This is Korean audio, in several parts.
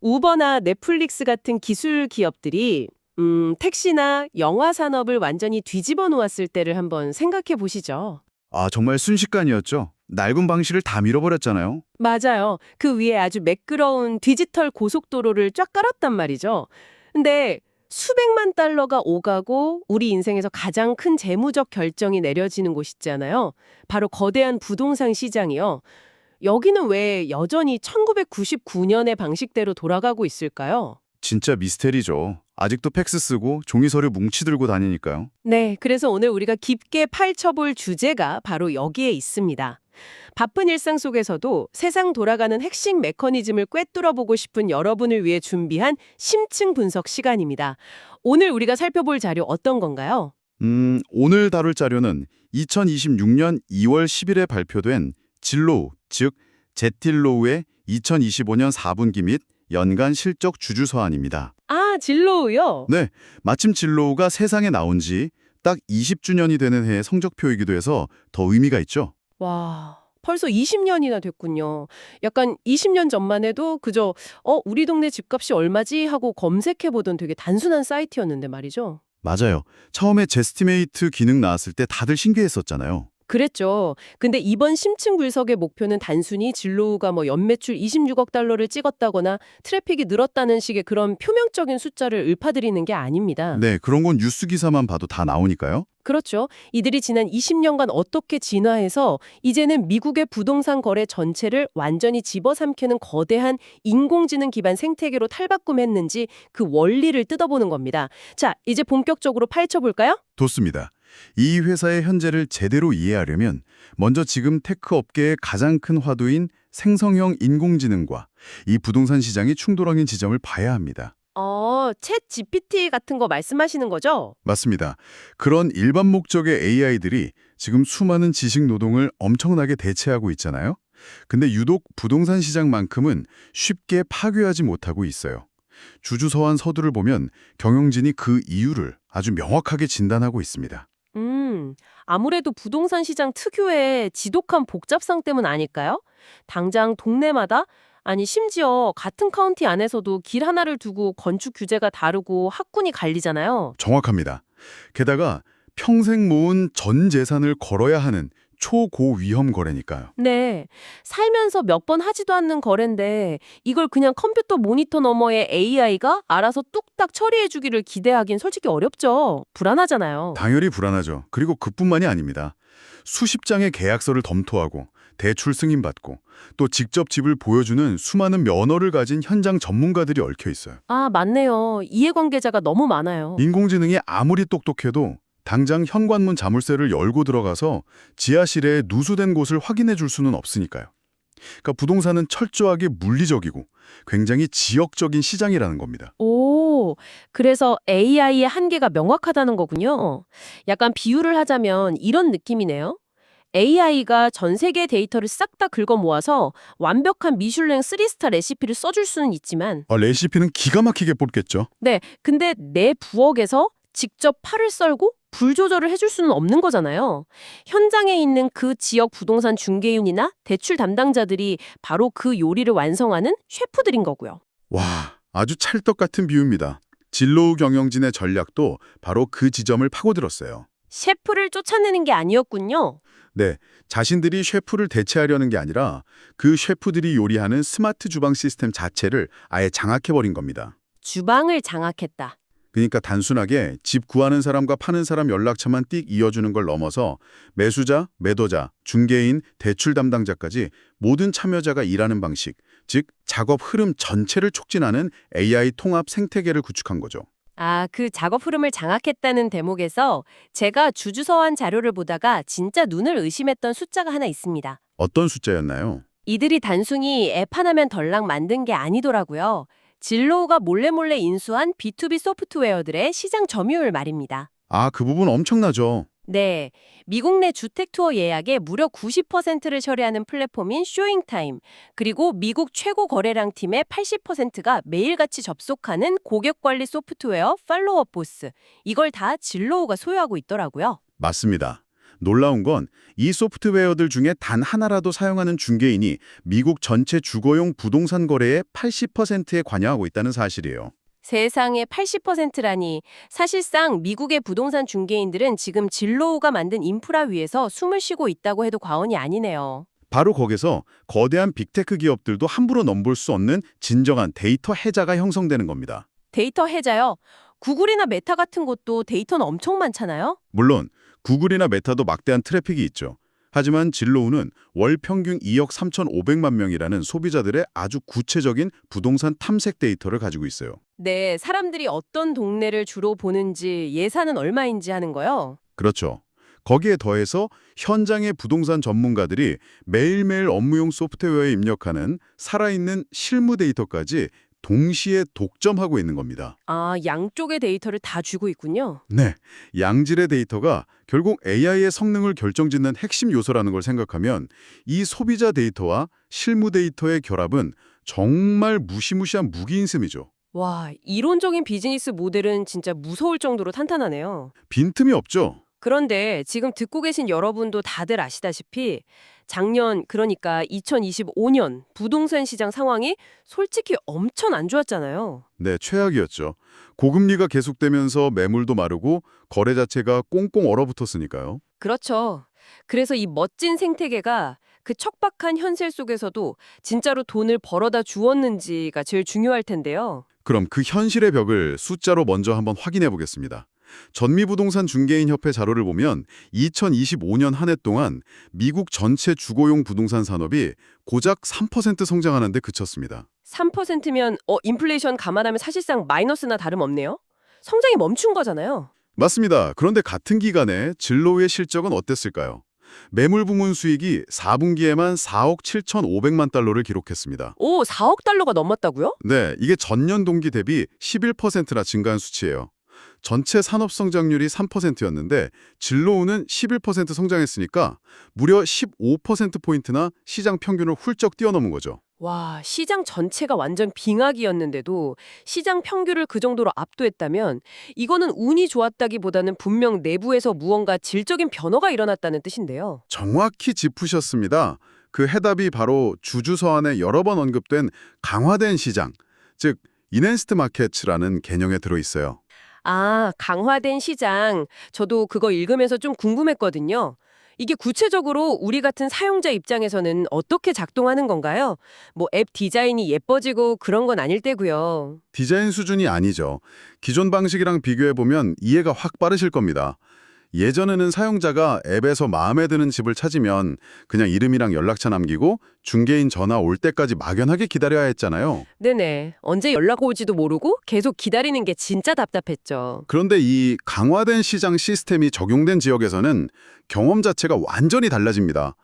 우버나 넷플릭스 같은 기술 기업들이 택시나 영화 산업을 완전히 뒤집어 놓았을 때를 한번 생각해 보시죠. 아, 정말 순식간이었죠. 낡은 방식을 다 밀어버렸잖아요. 맞아요. 그 위에 아주 매끄러운 디지털 고속도로를 쫙 깔았단 말이죠. 근데 수백만 달러가 오가고 우리 인생에서 가장 큰 재무적 결정이 내려지는 곳 있잖아요. 바로 거대한 부동산 시장이요. 여기는 왜 여전히 1999년의 방식대로 돌아가고 있을까요? 진짜 미스테리죠. 아직도 팩스 쓰고 종이 서류 뭉치 들고 다니니까요. 네, 그래서 오늘 우리가 깊게 파헤쳐볼 주제가 바로 여기에 있습니다. 바쁜 일상 속에서도 세상 돌아가는 핵심 메커니즘을 꿰뚫어보고 싶은 여러분을 위해 준비한 심층 분석 시간입니다. 오늘 우리가 살펴볼 자료 어떤 건가요? 오늘 다룰 자료는 2026년 2월 10일에 발표된 진로우, 즉 제틸로우의 2025년 4분기 및 연간 실적 주주 서한입니다. 아, 진로우요? 네, 마침 진로우가 세상에 나온 지 딱 20주년이 되는 해의 성적표이기도 해서 더 의미가 있죠. 와, 벌써 20년이나 됐군요. 약간 20년 전만 해도 그저 우리 동네 집값이 얼마지 하고 검색해보던 되게 단순한 사이트였는데 말이죠. 맞아요. 처음에 제스티메이트 기능 나왔을 때 다들 신기했었잖아요. 그랬죠. 근데 이번 심층 분석의 목표는 단순히 진로우가 연매출 26억 달러를 찍었다거나 트래픽이 늘었다는 식의 그런 표면적인 숫자를 읊어드리는 게 아닙니다. 네, 그런 건 뉴스 기사만 봐도 다 나오니까요. 그렇죠. 이들이 지난 20년간 어떻게 진화해서 이제는 미국의 부동산 거래 전체를 완전히 집어삼키는 거대한 인공지능 기반 생태계로 탈바꿈했는지 그 원리를 뜯어보는 겁니다. 자, 이제 본격적으로 파헤쳐볼까요? 좋습니다. 이 회사의 현재를 제대로 이해하려면 먼저 지금 테크 업계의 가장 큰 화두인 생성형 인공지능과 이 부동산 시장이 충돌하는 지점을 봐야 합니다. 챗 GPT 같은 거 말씀하시는 거죠? 맞습니다. 그런 일반 목적의 AI들이 지금 수많은 지식 노동을 엄청나게 대체하고 있잖아요. 근데 유독 부동산 시장만큼은 쉽게 파괴하지 못하고 있어요. 주주 서한 서두를 보면 경영진이 그 이유를 아주 명확하게 진단하고 있습니다. 아무래도 부동산 시장 특유의 지독한 복잡성 때문 아닐까요? 당장 동네마다 아니 심지어 같은 카운티 안에서도 길 하나를 두고 건축 규제가 다르고 학군이 갈리잖아요. 정확합니다. 게다가 평생 모은 전 재산을 걸어야 하는 초고위험 거래니까요. 네, 살면서 몇 번 하지도 않는 거래인데 이걸 그냥 컴퓨터 모니터 너머의 AI가 알아서 뚝딱 처리해주기를 기대하긴 솔직히 어렵죠. 불안하잖아요. 당연히 불안하죠. 그리고 그뿐만이 아닙니다. 수십 장의 계약서를 검토하고 대출 승인받고 또 직접 집을 보여주는 수많은 면허를 가진 현장 전문가들이 얽혀 있어요. 아, 맞네요. 이해관계자가 너무 많아요. 인공지능이 아무리 똑똑해도 당장 현관문 자물쇠를 열고 들어가서 지하실에 누수된 곳을 확인해 줄 수는 없으니까요. 그러니까 부동산은 철저하게 물리적이고 굉장히 지역적인 시장이라는 겁니다. 오, 그래서 AI의 한계가 명확하다는 거군요. 약간 비유를 하자면 이런 느낌이네요. AI가 전 세계 데이터를 싹 다 긁어 모아서 완벽한 미슐랭 3스타 레시피를 써줄 수는 있지만 레시피는 기가 막히게 뽑겠죠. 네, 근데 내 부엌에서 직접 팔을 썰고 불 조절을 해줄 수는 없는 거잖아요. 현장에 있는 그 지역 부동산 중개인이나 대출 담당자들이 바로 그 요리를 완성하는 셰프들인 거고요. 와, 아주 찰떡 같은 비유입니다. 진로우 경영진의 전략도 바로 그 지점을 파고들었어요. 셰프를 쫓아내는 게 아니었군요. 네, 자신들이 셰프를 대체하려는 게 아니라 그 셰프들이 요리하는 스마트 주방 시스템 자체를 아예 장악해버린 겁니다. 주방을 장악했다. 그러니까 단순하게 집 구하는 사람과 파는 사람 연락처만 띡 이어주는 걸 넘어서 매수자, 매도자, 중개인, 대출 담당자까지 모든 참여자가 일하는 방식, 즉 작업 흐름 전체를 촉진하는 AI 통합 생태계를 구축한 거죠. 아, 그 작업 흐름을 장악했다는 대목에서 제가 주주서한 자료를 보다가 진짜 눈을 의심했던 숫자가 하나 있습니다. 어떤 숫자였나요? 이들이 단순히 앱 하나면 덜랑 만든 게 아니더라고요. 진로우가 몰래 인수한 B2B 소프트웨어들의 시장 점유율 말입니다. 아, 그 부분 엄청나죠. 네, 미국 내 주택 투어 예약의 무려 90%를 처리하는 플랫폼인 쇼잉타임, 그리고 미국 최고 거래량 팀의 80%가 매일같이 접속하는 고객 관리 소프트웨어 팔로워보스, 이걸 다 진로우가 소유하고 있더라고요. 맞습니다. 놀라운 건 이 소프트웨어들 중에 단 하나라도 사용하는 중개인이 미국 전체 주거용 부동산 거래의 80%에 관여하고 있다는 사실이에요. 세상의 80%라니. 사실상 미국의 부동산 중개인들은 지금 진로우가 만든 인프라 위에서 숨을 쉬고 있다고 해도 과언이 아니네요. 바로 거기서 거대한 빅테크 기업들도 함부로 넘볼 수 없는 진정한 데이터 해자가 형성되는 겁니다. 데이터 해자요? 구글이나 메타 같은 곳도 데이터는 엄청 많잖아요? 물론 구글이나 메타도 막대한 트래픽이 있죠. 하지만 진로우는 월 평균 2억 3,500만 명이라는 소비자들의 아주 구체적인 부동산 탐색 데이터를 가지고 있어요. 네, 사람들이 어떤 동네를 주로 보는지, 예산은 얼마인지 하는 거요? 그렇죠. 거기에 더해서 현장의 부동산 전문가들이 매일매일 업무용 소프트웨어에 입력하는 살아있는 실무 데이터까지 동시에 독점하고 있는 겁니다. 아, 양쪽의 데이터를 다 쥐고 있군요. 네, 양질의 데이터가 결국 AI의 성능을 결정짓는 핵심 요소라는 걸 생각하면 이 소비자 데이터와 실무 데이터의 결합은 정말 무시무시한 무기인 셈이죠. 와, 이론적인 비즈니스 모델은 진짜 무서울 정도로 탄탄하네요. 빈틈이 없죠. 그런데 지금 듣고 계신 여러분도 다들 아시다시피 작년, 그러니까 2025년 부동산 시장 상황이 솔직히 엄청 안 좋았잖아요. 네, 최악이었죠. 고금리가 계속되면서 매물도 마르고 거래 자체가 꽁꽁 얼어붙었으니까요. 그렇죠. 그래서 이 멋진 생태계가 그 척박한 현실 속에서도 진짜로 돈을 벌어다 주었는지가 제일 중요할 텐데요. 그럼 그 현실의 벽을 숫자로 먼저 한번 확인해 보겠습니다. 전미부동산 중개인협회 자료를 보면 2025년 한 해 동안 미국 전체 주거용 부동산 산업이 고작 3% 성장하는 데 그쳤습니다. 3%면 인플레이션 감안하면 사실상 마이너스나 다름없네요. 성장이 멈춘 거잖아요. 맞습니다. 그런데 같은 기간에 진로우의 실적은 어땠을까요? 매물 부문 수익이 4분기에만 4억 7,500만 달러를 기록했습니다. 오, 4억 달러가 넘었다고요? 네, 이게 전년 동기 대비 11%나 증가한 수치예요. 전체 산업 성장률이 3%였는데 진로우는 11% 성장했으니까 무려 15%포인트나 시장 평균을 훌쩍 뛰어넘은 거죠. 와, 시장 전체가 완전 빙하기였는데도 시장 평균을 그 정도로 압도했다면 이거는 운이 좋았다기보다는 분명 내부에서 무언가 질적인 변화가 일어났다는 뜻인데요. 정확히 짚으셨습니다. 그 해답이 바로 주주서안에 여러 번 언급된 강화된 시장, 즉 인핸스드 마켓이라는 개념에 들어있어요. 아, 강화된 시장. 저도 그거 읽으면서 좀 궁금했거든요. 이게 구체적으로 우리 같은 사용자 입장에서는 어떻게 작동하는 건가요? 뭐 앱 디자인이 예뻐지고 그런 건 아닐 테고요. 디자인 수준이 아니죠. 기존 방식이랑 비교해보면 이해가 확 빠르실 겁니다. 예전에는 사용자가 앱에서 마음에 드는 집을 찾으면 그냥 이름이랑 연락처 남기고 중개인 전화 올 때까지 막연하게 기다려야 했잖아요. 네네. 언제 연락 올지도 모르고 계속 기다리는 게 진짜 답답했죠. 그런데 이 강화된 시장 시스템이 적용된 지역에서는 경험 자체가 완전히 달라집니다.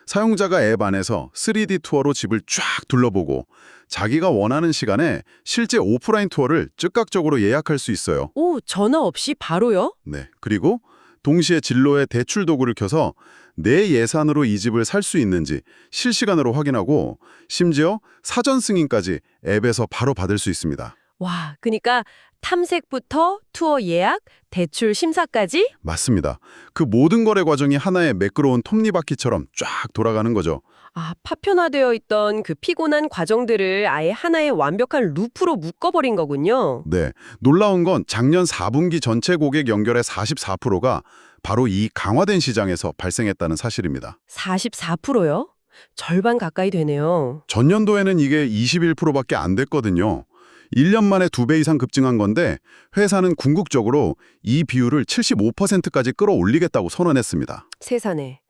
사용자가 앱 안에서 3D 투어로 집을 쫙 둘러보고 자기가 원하는 시간에 실제 오프라인 투어를 즉각적으로 예약할 수 있어요. 오, 전화 없이 바로요? 네. 그리고 동시에 진로의 대출 도구를 켜서 내 예산으로 이 집을 살 수 있는지 실시간으로 확인하고 심지어 사전 승인까지 앱에서 바로 받을 수 있습니다. 와, 그러니까 탐색부터 투어 예약, 대출 심사까지? 맞습니다. 그 모든 거래 과정이 하나의 매끄러운 톱니바퀴처럼 쫙 돌아가는 거죠. 아, 파편화되어 있던 그 피곤한 과정들을 아예 하나의 완벽한 루프로 묶어버린 거군요. 네, 놀라운 건 작년 4분기 전체 고객 연결의 44%가 바로 이 강화된 시장에서 발생했다는 사실입니다. 44%요? 절반 가까이 되네요. 전년도에는 이게 21%밖에 안 됐거든요. 1년 만에 2배 이상 급증한 건데 회사는 궁극적으로 이 비율을 75%까지 끌어올리겠다고 선언했습니다. 세상에.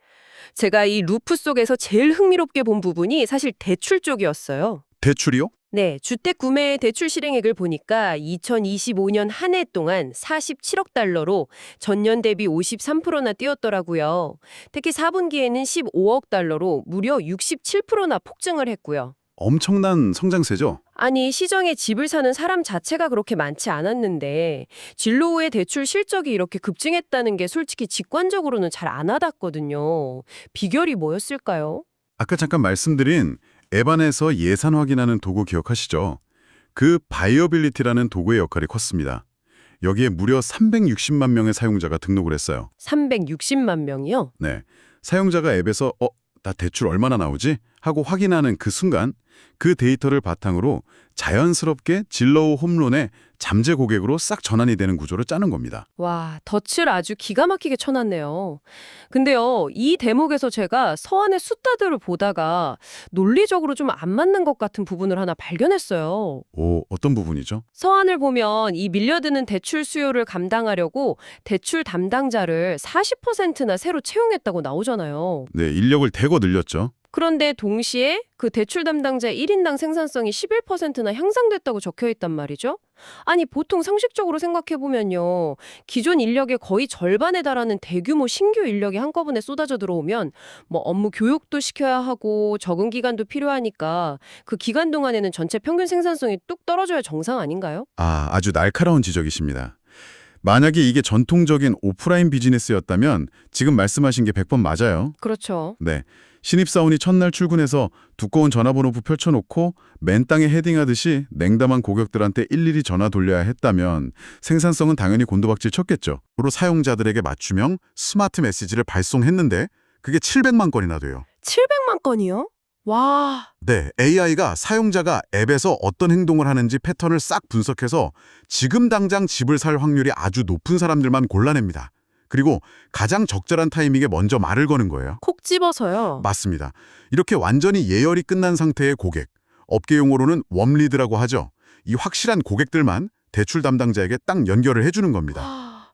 제가 이 루프 속에서 제일 흥미롭게 본 부분이 사실 대출 쪽이었어요. 대출이요? 네, 주택 구매 대출 실행액을 보니까 2025년 한 해 동안 47억 달러로 전년 대비 53%나 뛰었더라고요. 특히 4분기에는 15억 달러로 무려 67%나 폭증을 했고요. 엄청난 성장세죠? 아니, 시장에 집을 사는 사람 자체가 그렇게 많지 않았는데 진로우의 대출 실적이 이렇게 급증했다는 게 솔직히 직관적으로는 잘 안 와닿거든요. 비결이 뭐였을까요? 아까 잠깐 말씀드린 앱 안에서 예산 확인하는 도구 기억하시죠? 그 바이어빌리티라는 도구의 역할이 컸습니다. 여기에 무려 360만 명의 사용자가 등록을 했어요. 360만 명이요? 네. 사용자가 앱에서 나 대출 얼마나 나오지? 하고 확인하는 그 순간 그 데이터를 바탕으로 자연스럽게 진로우 홈론의 잠재 고객으로 싹 전환이 되는 구조를 짜는 겁니다. 와, 덫을 아주 기가 막히게 쳐놨네요. 근데요, 이 대목에서 제가 서한의 숫자들을 보다가 논리적으로 좀 안 맞는 것 같은 부분을 하나 발견했어요. 오, 어떤 부분이죠? 서한을 보면 이 밀려드는 대출 수요를 감당하려고 대출 담당자를 40%나 새로 채용했다고 나오잖아요. 네, 인력을 대거 늘렸죠. 그런데 동시에 그 대출 담당자 1인당 생산성이 11%나 향상됐다고 적혀 있단 말이죠. 아니, 보통 상식적으로 생각해보면요. 기존 인력의 거의 절반에 달하는 대규모 신규 인력이 한꺼번에 쏟아져 들어오면 뭐 업무 교육도 시켜야 하고 적응 기간도 필요하니까 그 기간 동안에는 전체 평균 생산성이 뚝 떨어져야 정상 아닌가요? 아주 날카로운 지적이십니다. 만약에 이게 전통적인 오프라인 비즈니스였다면 지금 말씀하신 게 100번 맞아요. 그렇죠. 네. 신입사원이 첫날 출근해서 두꺼운 전화번호부 펼쳐놓고 맨 땅에 헤딩하듯이 냉담한 고객들한테 일일이 전화 돌려야 했다면 생산성은 당연히 곤두박질 쳤겠죠. 으로 사용자들에게 맞춤형 스마트 메시지를 발송했는데 그게 700만 건이나 돼요. 700만 건이요? 와. 네, AI가 사용자가 앱에서 어떤 행동을 하는지 패턴을 싹 분석해서 지금 당장 집을 살 확률이 아주 높은 사람들만 골라냅니다. 그리고 가장 적절한 타이밍에 먼저 말을 거는 거예요. 콕 집어서요. 맞습니다. 이렇게 완전히 예열이 끝난 상태의 고객, 업계 용어로는 웜리드라고 하죠. 이 확실한 고객들만 대출 담당자에게 딱 연결을 해주는 겁니다.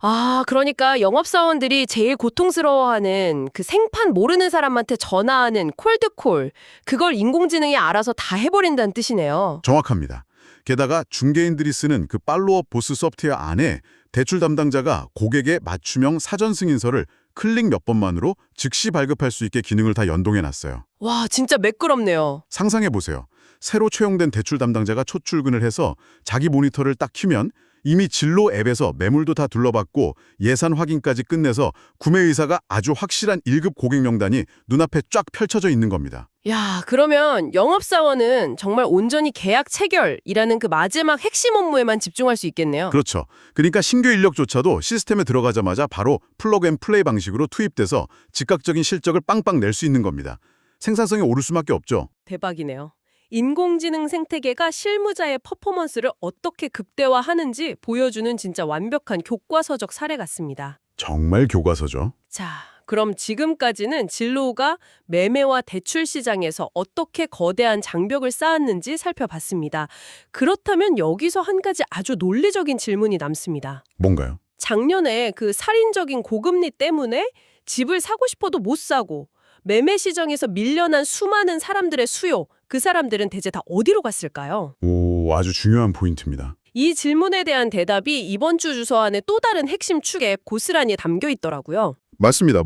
아, 그러니까 영업사원들이 제일 고통스러워하는 그 생판 모르는 사람한테 전화하는 콜드콜, 그걸 인공지능이 알아서 다 해버린다는 뜻이네요. 정확합니다. 게다가 중개인들이 쓰는 그 팔로업 보스 소프트웨어 안에 대출 담당자가 고객의 맞춤형 사전 승인서를 클릭 몇 번만으로 즉시 발급할 수 있게 기능을 다 연동해놨어요. 와, 진짜 매끄럽네요. 상상해보세요. 새로 채용된 대출 담당자가 첫 출근을 해서 자기 모니터를 딱 켜면 이미 진로 앱에서 매물도 다 둘러봤고 예산 확인까지 끝내서 구매 의사가 아주 확실한 1급 고객 명단이 눈앞에 쫙 펼쳐져 있는 겁니다. 야, 그러면 영업사원은 정말 온전히 계약 체결이라는 그 마지막 핵심 업무에만 집중할 수 있겠네요. 그렇죠. 그러니까 신규 인력조차도 시스템에 들어가자마자 바로 플러그 앤 플레이 방식으로 투입돼서 즉각적인 실적을 빵빵 낼 수 있는 겁니다. 생산성이 오를 수밖에 없죠. 대박이네요. 인공지능 생태계가 실무자의 퍼포먼스를 어떻게 극대화하는지 보여주는 진짜 완벽한 교과서적 사례 같습니다. 정말 교과서죠. 자, 그럼 지금까지는 진로우가 매매와 대출 시장에서 어떻게 거대한 장벽을 쌓았는지 살펴봤습니다. 그렇다면 여기서 한 가지 아주 논리적인 질문이 남습니다. 뭔가요? 작년에 그 살인적인 고금리 때문에 집을 사고 싶어도 못 사고 매매 시장에서 밀려난 수많은 사람들의 수요, 그 사람들은 대체 다 어디로 갔을까요? 오, 아주 중요한 포인트입니다. 이 질문에 대한 대답이 이번 주 주소안의 또 다른 핵심 축에 고스란히 담겨 있더라고요. 맞습니다.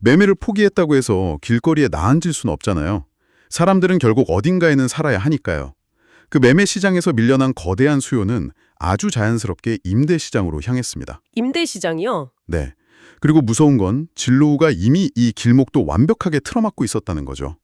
매매를 포기했다고 해서 길거리에 나앉을 수는 없잖아요. 사람들은 결국 어딘가에는 살아야 하니까요. 그 매매 시장에서 밀려난 거대한 수요는 아주 자연스럽게 임대 시장으로 향했습니다. 임대 시장이요? 네. 그리고 무서운 건 진로우가 이미 이 길목도 완벽하게 틀어막고 있었다는 거죠.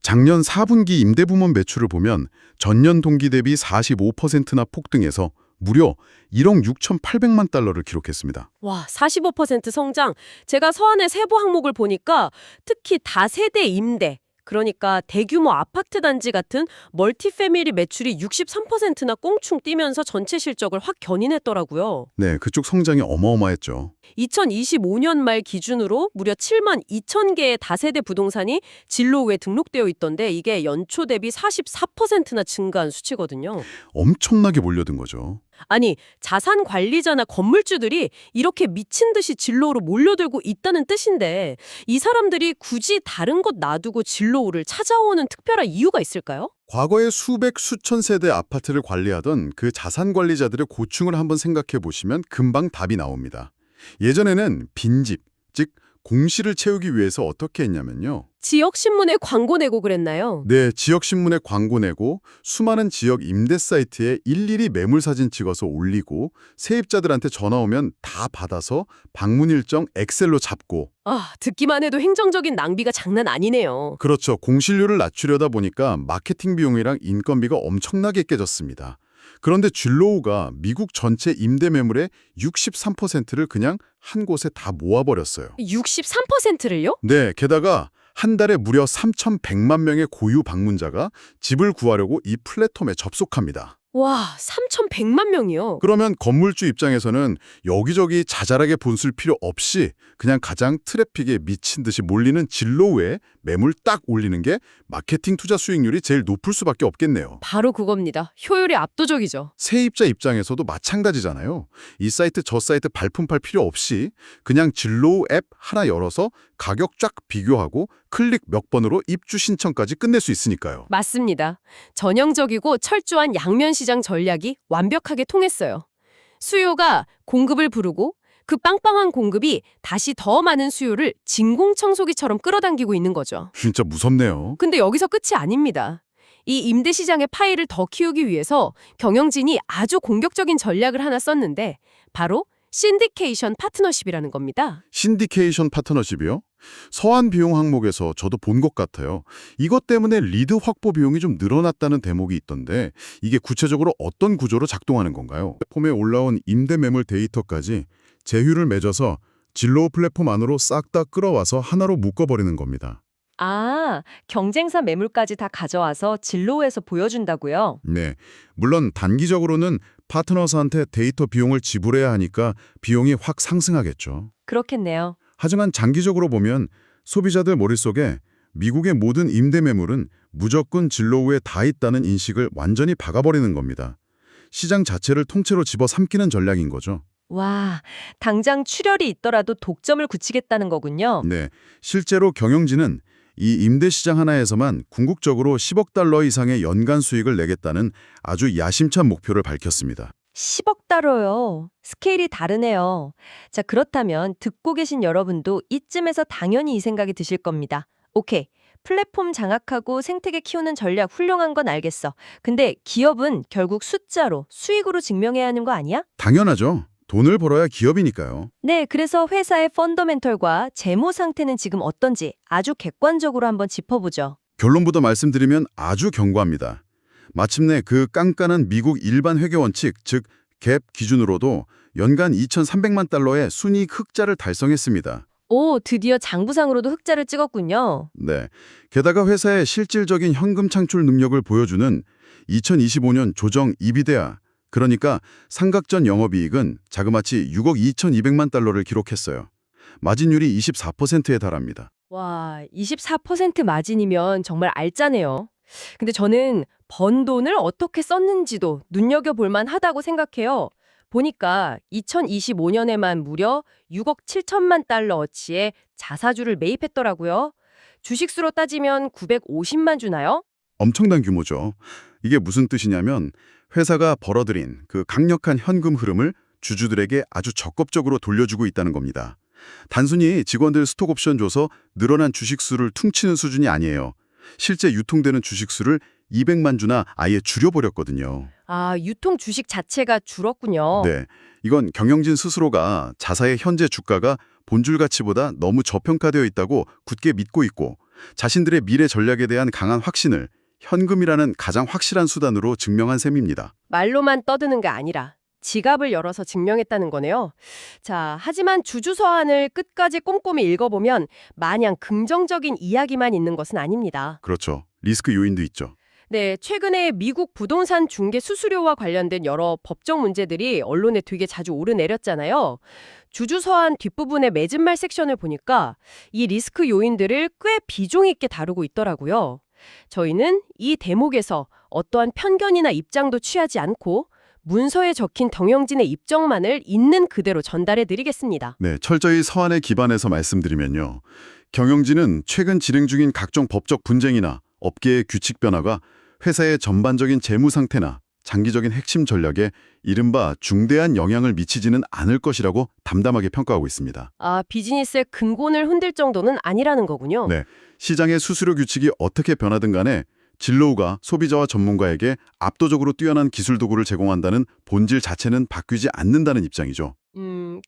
작년 4분기 임대부문 매출을 보면 전년 동기 대비 45%나 폭등해서 무려 1억 6,800만 달러를 기록했습니다. 와, 45% 성장. 제가 서한의 세부 항목을 보니까 특히 다세대 임대, 그러니까 대규모 아파트 단지 같은 멀티패밀리 매출이 63%나 꽁충 뛰면서 전체 실적을 확 견인했더라고요. 네, 그쪽 성장이 어마어마했죠. 2025년 말 기준으로 무려 7만 2천 개의 다세대 부동산이 진로우에 등록되어 있던데 이게 연초 대비 44%나 증가한 수치거든요. 엄청나게 몰려든 거죠. 아니, 자산 관리자나 건물주들이 이렇게 미친 듯이 진로우로 몰려들고 있다는 뜻인데 이 사람들이 굳이 다른 곳 놔두고 진로우를 찾아오는 특별한 이유가 있을까요? 과거에 수백 수천 세대 아파트를 관리하던 그 자산 관리자들의 고충을 한번 생각해 보시면 금방 답이 나옵니다. 예전에는 빈집, 즉 공실을 채우기 위해서 어떻게 했냐면요. 지역신문에 광고 내고 그랬나요? 네, 지역신문에 광고 내고 수많은 지역 임대 사이트에 일일이 매물 사진 찍어서 올리고 세입자들한테 전화 오면 다 받아서 방문 일정 엑셀로 잡고. 아, 듣기만 해도 행정적인 낭비가 장난 아니네요. 그렇죠. 공실률을 낮추려다 보니까 마케팅 비용이랑 인건비가 엄청나게 깨졌습니다. 그런데 진로우가 미국 전체 임대 매물의 63%를 그냥 한 곳에 다 모아버렸어요. 63%를요? 네, 게다가 한 달에 무려 3,100만 명의 고유 방문자가 집을 구하려고 이 플랫폼에 접속합니다. 와, 3,100만 명이요. 그러면 건물주 입장에서는 여기저기 자잘하게 본술 필요 없이 그냥 가장 트래픽에 미친 듯이 몰리는 진로우에 매물 딱 올리는 게 마케팅 투자 수익률이 제일 높을 수밖에 없겠네요. 바로 그겁니다. 효율이 압도적이죠. 세입자 입장에서도 마찬가지잖아요. 이 사이트 저 사이트 발품 팔 필요 없이 그냥 진로우 앱 하나 열어서 가격 쫙 비교하고 클릭 몇 번으로 입주 신청까지 끝낼 수 있으니까요. 맞습니다. 전형적이고 철저한 양면 시장 전략이 완벽하게 통했어요. 수요가 공급을 부르고 그 빵빵한 공급이 다시 더 많은 수요를 진공청소기처럼 끌어당기고 있는 거죠. 진짜 무섭네요. 근데 여기서 끝이 아닙니다. 이 임대 시장의 파이를 더 키우기 위해서 경영진이 아주 공격적인 전략을 하나 썼는데 바로 신디케이션 파트너십이라는 겁니다. 신디케이션 파트너십이요? 서한 비용 항목에서 저도 본 것 같아요. 이것 때문에 리드 확보 비용이 좀 늘어났다는 대목이 있던데 이게 구체적으로 어떤 구조로 작동하는 건가요? 플랫폼에 올라온 임대 매물 데이터까지 제휴를 맺어서 진로우 플랫폼 안으로 싹 다 끌어와서 하나로 묶어버리는 겁니다. 아, 경쟁사 매물까지 다 가져와서 진로우에서 보여준다고요? 네, 물론 단기적으로는 파트너사한테 데이터 비용을 지불해야 하니까 비용이 확 상승하겠죠. 그렇겠네요. 하지만 장기적으로 보면 소비자들 머릿속에 미국의 모든 임대 매물은 무조건 진로우에 다 있다는 인식을 완전히 박아버리는 겁니다. 시장 자체를 통째로 집어삼키는 전략인 거죠. 와, 당장 출혈이 있더라도 독점을 굳히겠다는 거군요. 네, 실제로 경영진은 이 임대 시장 하나에서만 궁극적으로 10억 달러 이상의 연간 수익을 내겠다는 아주 야심찬 목표를 밝혔습니다. 10억 달러요. 스케일이 다르네요. 자, 그렇다면 듣고 계신 여러분도 이쯤에서 당연히 이 생각이 드실 겁니다. 오케이. 플랫폼 장악하고 생태계 키우는 전략 훌륭한 건 알겠어. 근데 기업은 결국 숫자로, 수익으로 증명해야 하는 거 아니야? 당연하죠. 돈을 벌어야 기업이니까요. 네, 그래서 회사의 펀더멘털과 재무 상태는 지금 어떤지 아주 객관적으로 한번 짚어보죠. 결론부터 말씀드리면 아주 견고합니다. 마침내 그 깐깐한 미국 일반 회계 원칙, 즉 갭 기준으로도 연간 2,300만 달러의 순이익 흑자를 달성했습니다. 오, 드디어 장부상으로도 흑자를 찍었군요. 네. 게다가 회사의 실질적인 현금 창출 능력을 보여주는 2025년 조정 이비데아, 그러니까 상각전 영업이익은 자그마치 6억 2,200만 달러를 기록했어요. 마진율이 24%에 달합니다. 와, 24% 마진이면 정말 알짜네요. 근데 저는 번 돈을 어떻게 썼는지도 눈여겨볼 만하다고 생각해요. 보니까 2025년에만 무려 6억 7천만 달러어치의 자사주를 매입했더라고요. 주식수로 따지면 950만 주나요? 엄청난 규모죠. 이게 무슨 뜻이냐면 회사가 벌어들인 그 강력한 현금 흐름을 주주들에게 아주 적극적으로 돌려주고 있다는 겁니다. 단순히 직원들 스톡옵션 줘서 늘어난 주식수를 퉁치는 수준이 아니에요. 실제 유통되는 주식수를 200만 주나 아예 줄여버렸거든요. 아, 유통 주식 자체가 줄었군요. 네, 이건 경영진 스스로가 자사의 현재 주가가 본줄 가치보다 너무 저평가되어 있다고 굳게 믿고 있고 자신들의 미래 전략에 대한 강한 확신을 현금이라는 가장 확실한 수단으로 증명한 셈입니다. 말로만 떠드는 게 아니라 지갑을 열어서 증명했다는 거네요. 자, 하지만 주주 서한을 끝까지 꼼꼼히 읽어보면 마냥 긍정적인 이야기만 있는 것은 아닙니다. 그렇죠. 리스크 요인도 있죠. 네, 최근에 미국 부동산 중개 수수료와 관련된 여러 법적 문제들이 언론에 되게 자주 오르내렸잖아요. 주주 서한 뒷부분의 맺은말 섹션을 보니까 이 리스크 요인들을 꽤 비중 있게 다루고 있더라고요. 저희는 이 대목에서 어떠한 편견이나 입장도 취하지 않고 문서에 적힌 경영진의 입장만을 있는 그대로 전달해 드리겠습니다. 네, 철저히 서한에 기반해서 말씀드리면요. 경영진은 최근 진행 중인 각종 법적 분쟁이나 업계의 규칙 변화가 회사의 전반적인 재무 상태나 장기적인 핵심 전략에 이른바 중대한 영향을 미치지는 않을 것이라고 담담하게 평가하고 있습니다. 아, 비즈니스의 근본을 흔들 정도는 아니라는 거군요. 네, 시장의 수수료 규칙이 어떻게 변하든 간에 진로우가 소비자와 전문가에게 압도적으로 뛰어난 기술 도구를 제공한다는 본질 자체는 바뀌지 않는다는 입장이죠.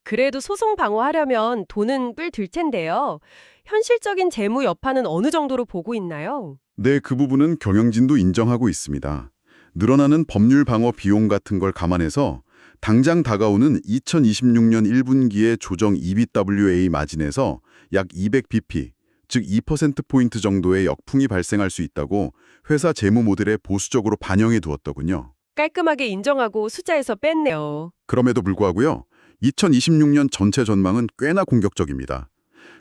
그래도 소송 방어하려면 돈은 꽤 들 텐데요. 현실적인 재무 여파는 어느 정도로 보고 있나요? 네, 그 부분은 경영진도 인정하고 있습니다. 늘어나는 법률 방어 비용 같은 걸 감안해서 당장 다가오는 2026년 1분기의 조정 EBWA 마진에서 약 200bp, 즉 2%포인트 정도의 역풍이 발생할 수 있다고 회사 재무 모델에 보수적으로 반영해 두었더군요. 깔끔하게 인정하고 숫자에서 뺐네요. 그럼에도 불구하고요. 2026년 전체 전망은 꽤나 공격적입니다.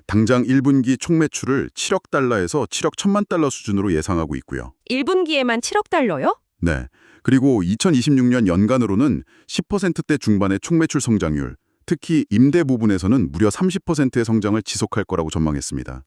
당장 1분기 총 매출을 7억 달러에서 7억 1천만 달러 수준으로 예상하고 있고요. 1분기에만 7억 달러요? 네. 그리고 2026년 연간으로는 10%대 중반의 총매출 성장률, 특히 임대 부분에서는 무려 30%의 성장을 지속할 거라고 전망했습니다.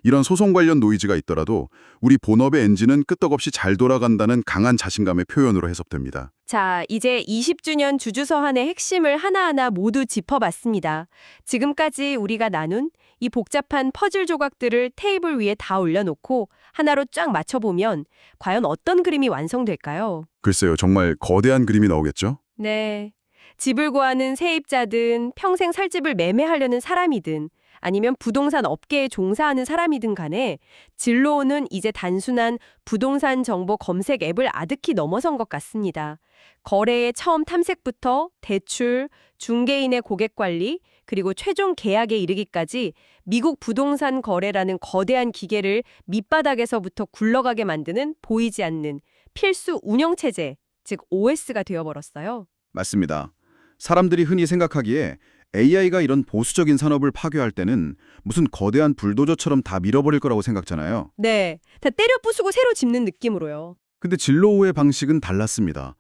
이런 소송 관련 노이즈가 있더라도 우리 본업의 엔진은 끄떡없이 잘 돌아간다는 강한 자신감의 표현으로 해석됩니다. 자, 이제 20주년 주주서한의 핵심을 하나하나 모두 짚어봤습니다. 지금까지 우리가 나눈 이 복잡한 퍼즐 조각들을 테이블 위에 다 올려놓고 하나로 쫙 맞춰보면 과연 어떤 그림이 완성될까요? 글쎄요, 정말 거대한 그림이 나오겠죠? 네. 집을 구하는 세입자든 평생 살 집을 매매하려는 사람이든 아니면 부동산 업계에 종사하는 사람이든 간에 진로는 이제 단순한 부동산 정보 검색 앱을 아득히 넘어선 것 같습니다. 거래의 처음 탐색부터 대출, 중개인의 고객 관리, 그리고 최종 계약에 이르기까지 미국 부동산 거래라는 거대한 기계를 밑바닥에서부터 굴러가게 만드는 보이지 않는 필수 운영체제, 즉 OS가 되어버렸어요. 맞습니다. 사람들이 흔히 생각하기에 AI가 이런 보수적인 산업을 파괴할 때는 무슨 거대한 불도저처럼 다 밀어버릴 거라고 생각잖아요. 네, 다 때려 부수고 새로 짓는 느낌으로요. 근데 진로우의 방식은 달랐습니다.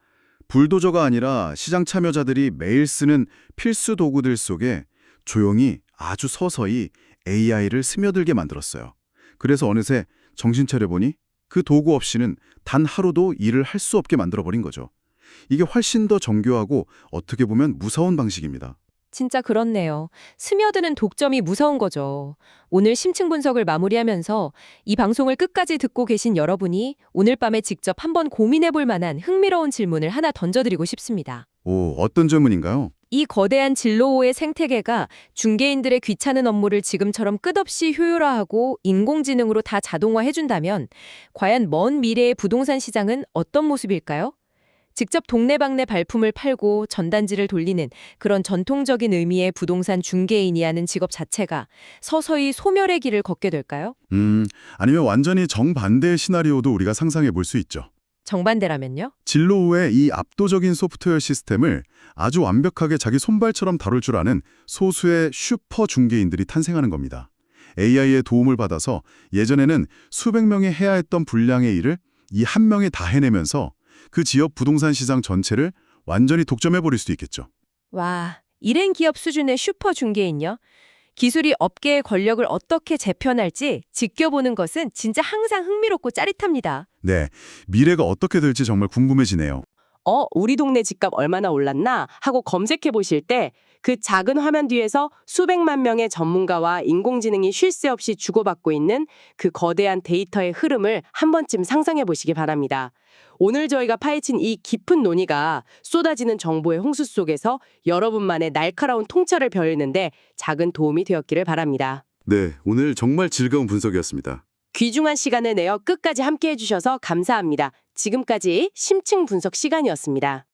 불도저가 아니라 시장 참여자들이 매일 쓰는 필수 도구들 속에 조용히 아주 서서히 AI를 스며들게 만들었어요. 그래서 어느새 정신 차려보니 그 도구 없이는 단 하루도 일을 할 수 없게 만들어버린 거죠. 이게 훨씬 더 정교하고 어떻게 보면 무서운 방식입니다. 진짜 그렇네요. 스며드는 독점이 무서운 거죠. 오늘 심층 분석을 마무리하면서 이 방송을 끝까지 듣고 계신 여러분이 오늘 밤에 직접 한번 고민해 볼 만한 흥미로운 질문을 하나 던져드리고 싶습니다. 오, 어떤 질문인가요? 이 거대한 진로호의 생태계가 중개인들의 귀찮은 업무를 지금처럼 끝없이 효율화하고 인공지능으로 다 자동화해준다면 과연 먼 미래의 부동산 시장은 어떤 모습일까요? 직접 동네방네 발품을 팔고 전단지를 돌리는 그런 전통적인 의미의 부동산 중개인이 하는 직업 자체가 서서히 소멸의 길을 걷게 될까요? 아니면 완전히 정반대의 시나리오도 우리가 상상해 볼 수 있죠. 정반대라면요? 진로우의 이 압도적인 소프트웨어 시스템을 아주 완벽하게 자기 손발처럼 다룰 줄 아는 소수의 슈퍼 중개인들이 탄생하는 겁니다. AI의 도움을 받아서 예전에는 수백 명이 해야 했던 분량의 일을 이 한 명이 다 해내면서 그 지역 부동산 시장 전체를 완전히 독점해버릴 수도 있겠죠. 와, 일행 기업 수준의 슈퍼 중개인요? 기술이 업계의 권력을 어떻게 재편할지 지켜보는 것은 진짜 항상 흥미롭고 짜릿합니다. 네, 미래가 어떻게 될지 정말 궁금해지네요. 우리 동네 집값 얼마나 올랐나 하고 검색해 보실 때 그 작은 화면 뒤에서 수백만 명의 전문가와 인공지능이 쉴 새 없이 주고받고 있는 그 거대한 데이터의 흐름을 한 번쯤 상상해 보시기 바랍니다. 오늘 저희가 파헤친 이 깊은 논의가 쏟아지는 정보의 홍수 속에서 여러분만의 날카로운 통찰을 벼르는데 작은 도움이 되었기를 바랍니다. 네, 오늘 정말 즐거운 분석이었습니다. 귀중한 시간을 내어 끝까지 함께해 주셔서 감사합니다. 지금까지 심층 분석 시간이었습니다.